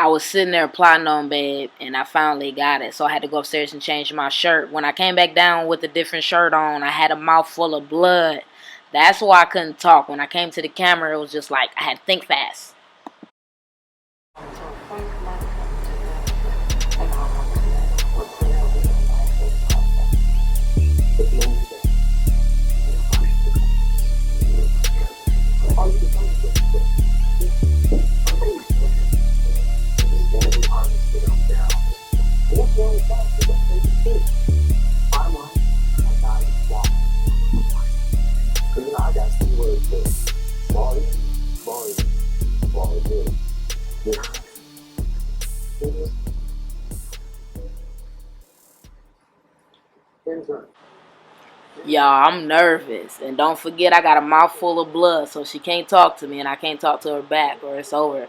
I was sitting there plotting on, babe, and I finally got it. So I had to go upstairs and change my shirt. When I came back down with a different shirt on, I had a mouth full of blood. That's why I couldn't talk. When I came to the camera, it was just like I had to think fast. Y'all, I'm nervous. And don't forget, I got a mouth full of blood, so she can't talk to me, and I can't talk to her back, or it's over.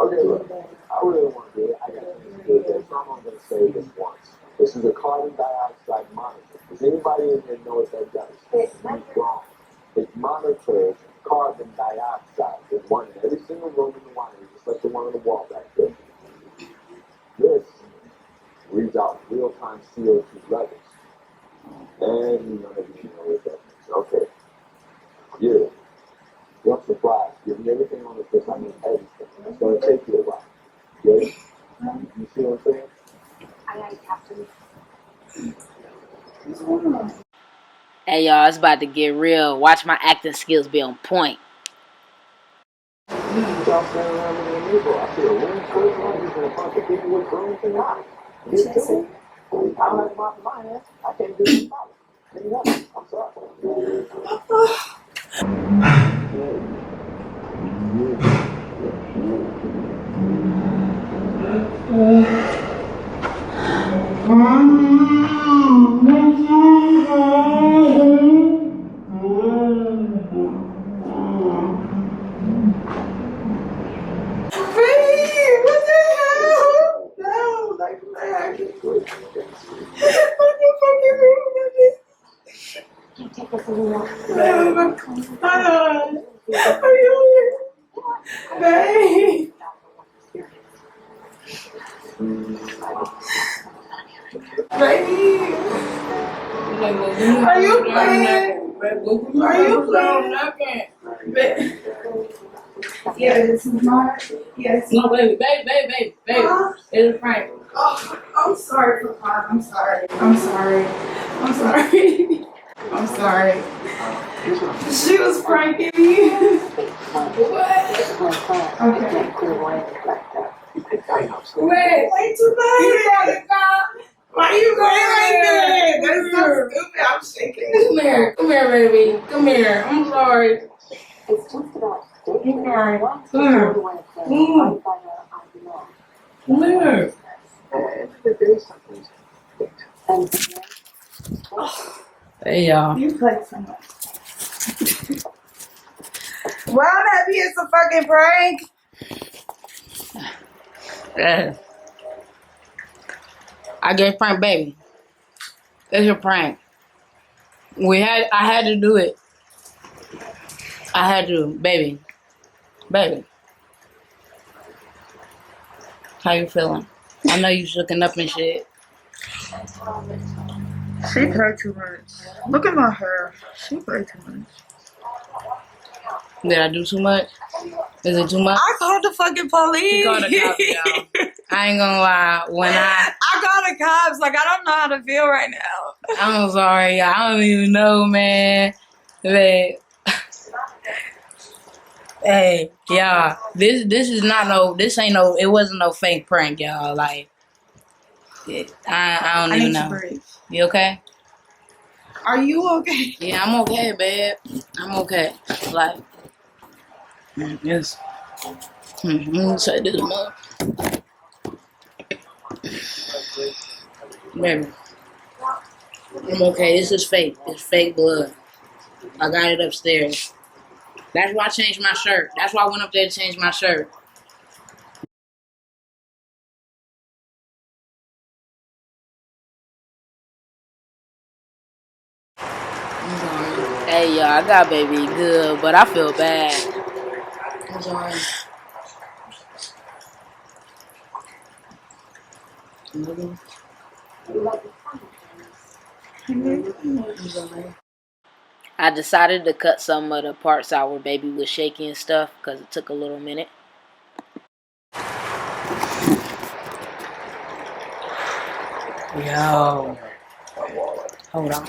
Okay, look, I really want to do it. I got to do this, so I'm only going to say this once. This is a carbon dioxide monitor. Does anybody in here know what that does? It's wrong. It monitors carbon dioxide. There's one in every single room in the winery, just like the one on the wall back there. This reads out real-time CO2 levels. And none of you know what that means. Okay. Yeah. Don't surprise. Give me everything on this list. I mean everything. It's going to take you a while. Yeah? You see what I'm saying? Hey, y'all, it's about to get real. Watch my acting skills be on point. Y'all standing around in the neighborhood. I see a room full of monkeys and a bunch of people with brooms and knives. You too. I don't have my hand. I can't do this problem. I'm sorry. Are you playing? Are you playing? Yeah, this is mine. Yes. No, baby. It's a prank. Oh, I'm sorry for crying. I'm sorry. I'm sorry. I'm sorry. I'm sorry. She was pranking me. What? Okay. Wait too bad. Why you going like that? That's so stupid. I'm shaking. Come here, baby. Come here. I'm sorry. It's just about I'm sorry. Come here. Come here. Hey, y'all. You play so much. Well, I'm happy it's a fucking prank. Yeah. I gave prank, baby. It's a prank. I had to do it. I had to, baby. Baby. How you feeling? I know you shooken up and shit. She played too much. Look at my hair. She played too much. Did I do too much? Is it too much? I called the fucking police. She called the cops, y'all. I ain't gonna lie. I called the cops. Like, I don't know how to feel right now. I'm sorry, y'all. I don't even know, man. But, hey, y'all. This is not no. This ain't no. It wasn't no fake prank, y'all. Like, I don't even know. You okay? Are you okay? Yeah, I'm okay, babe. I'm okay. Like, yes. I'm gonna say this more. Baby, I'm okay. This is fake. It's fake blood. I got it upstairs. That's why I changed my shirt. That's why I went up there to change my shirt. I'm sorry. Hey, y'all, I got baby good, but I feel bad. I'm sorry. I'm sorry. I decided to cut some of the parts out where baby was shaky and stuff because it took a little minute. Yo. Hold on.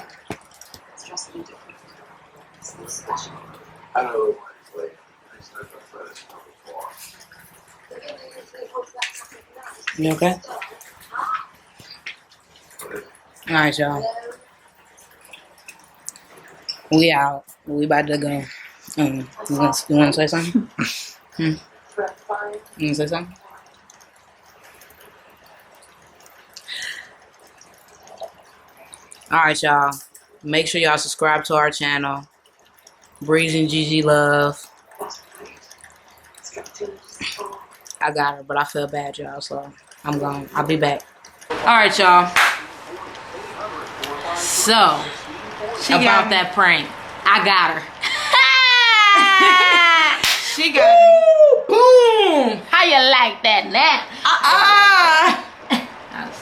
I don't really want to play. I just don't know if it's You okay? Alright, y'all. We out. We about to go. You want to say something? You want to say something? Alright, y'all. Make sure y'all subscribe to our channel. Brez&Gigi love. I got her, but I feel bad, y'all, so I'm gone. I'll be back. Alright, y'all. So, about that prank. I got her. She got it. Boom! How you like that now?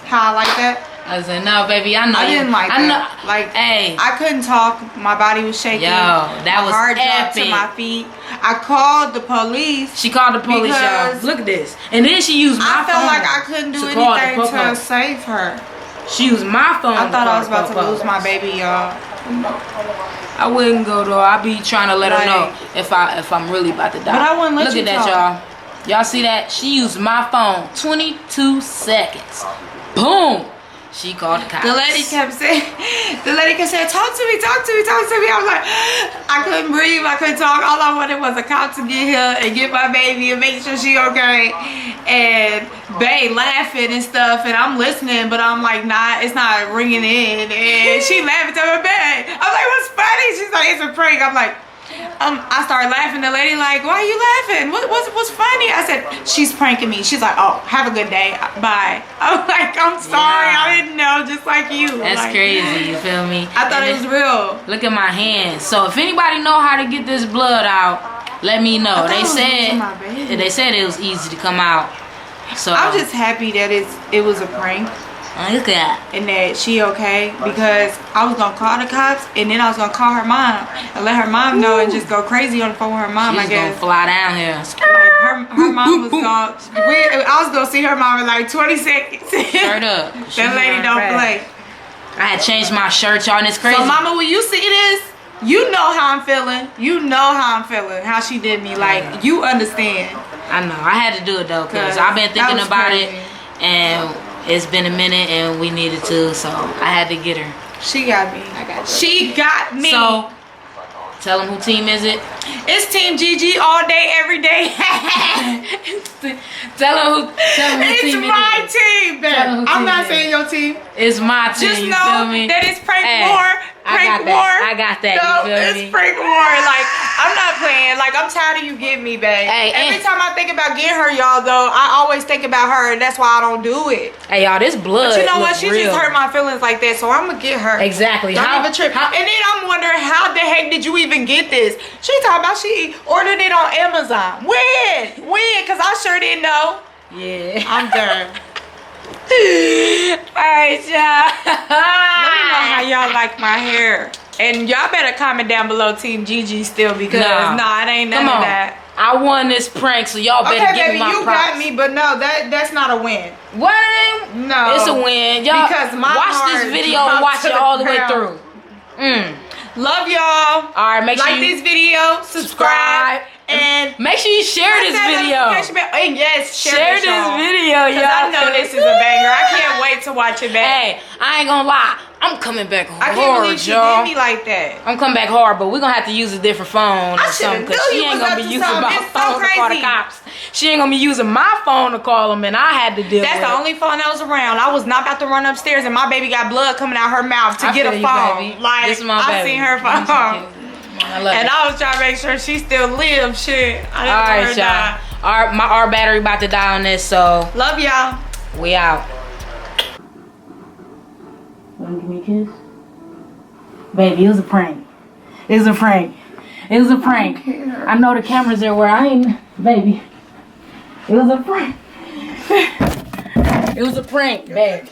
How I like that? I said, no, baby, I know. I didn't like I that. know. Like, Hey. I couldn't talk. My body was shaking. Yo, that was my heart dropped epic. to my feet. I called the police. She called the police, y'all. Because Look at this. And then she used my I felt phone. like I couldn't do to call the anything po-po. to save her. She used my phone. I thought to I was call about the to po-po. lose my baby, y'all. I wouldn't go though. I be trying to let her know Like- if I'm really about to die. But I wouldn't let Look you at that, talk. y'all. Y'all see that? She used my phone. 22 seconds. Boom. She called the cops. The lady kept saying, talk to me, talk to me, talk to me. I was like, I couldn't breathe, I couldn't talk. All I wanted was a cop to get here and get my baby and make sure she okay. And babe laughing and stuff, and I'm listening, but I'm like, nah, it's not ringing in. And she laughing to her babe. I'm like, what's funny? She's like, it's a prank. I'm like, I started laughing. The lady like, why are you laughing? What's funny? I said, she's pranking me. She's like, oh, have a good day. Bye. I'm like, I'm sorry. Yeah. I didn't know, just like you. That's like, crazy. You feel me? I thought And it was real. Look at my hands. So if anybody know how to get this blood out, let me know. I thought it was my baby. They said it was easy to come out. So I'm just happy that it was a prank look at that. and that she okay, because I was gonna call the cops and then I was gonna call her mom and let her mom know and just go crazy on the phone with her mom. She's I guess gonna fly down here. like her mom was gonna. I was gonna see her mom in like 20 seconds. Straight up. That lady don't play. I had changed my shirt, y'all, and it's crazy. So, mama, when you see this, you know how I'm feeling. You know how I'm feeling. How she did me. Like, you understand. I know. I had to do it though, cause I've been thinking was about crazy. it, and it's been a minute, and we needed to, so I had to get her. She got me. I got you. She got me. So, tell them who team is it. It's Team Gigi all day, every day. Tell them who It's team my it is. team, Tell 'em babe. who I'm team not it saying is. your team. It's my team. Just You know feel me? that it's prank Hey, war. I Prank got that. war. I got that. No, You feel it's me? prank war. Like, I'm not playing. Like, I'm tired of you getting me, babe. Hey, Every and- time I think about getting her, y'all, though, I always think about her, and that's why I don't do it. Hey, y'all, this blood. But you know what? look She real. just hurt my feelings like that, so I'm gonna get her. Exactly. Don't How- even trip. how- And then I'm wondering, how the heck did you even get this? She talking about she ordered it on Amazon. When? Because I sure didn't know. Yeah. I'm done. Alright, y'all. Let me know how y'all like my hair. And y'all better comment down below Team Gigi still, because Nah. it ain't none Come of on. that. I won this prank, so y'all better Okay, give baby, me my you props. got me, but no, that's not a win. What? No. It's a win. Y'all Because my watch heart this video and dropped watch to it the all the way ground. through. Love y'all. Alright, make sure Like you this video, subscribe, and make sure you share this video. And yes, Share this y'all. video, y'all. Because I know this is a banger. I can't wait to watch it back. Hey, I ain't gonna lie. I'm coming back hard, I can't believe she y'all. did me like that. I'm coming back hard, but we're gonna have to use a different phone or something because she ain't gonna be using my phone to call the cops. She ain't gonna be using my phone to call them, and I had to deal with it. That's the only phone that was around. I was not about to run upstairs, and my baby got blood coming out her mouth to get a phone. Like, this is my I baby. seen her phone. I love And it. I was trying to make sure she still lives. Shit. I didn't want her to die. Our battery about to die on this, so Love y'all. we out. Wanna give me a kiss? Baby, it was a prank. It was a prank. It was a prank. I know the cameras are where I ain't, baby. It was a prank. It was a prank, babe.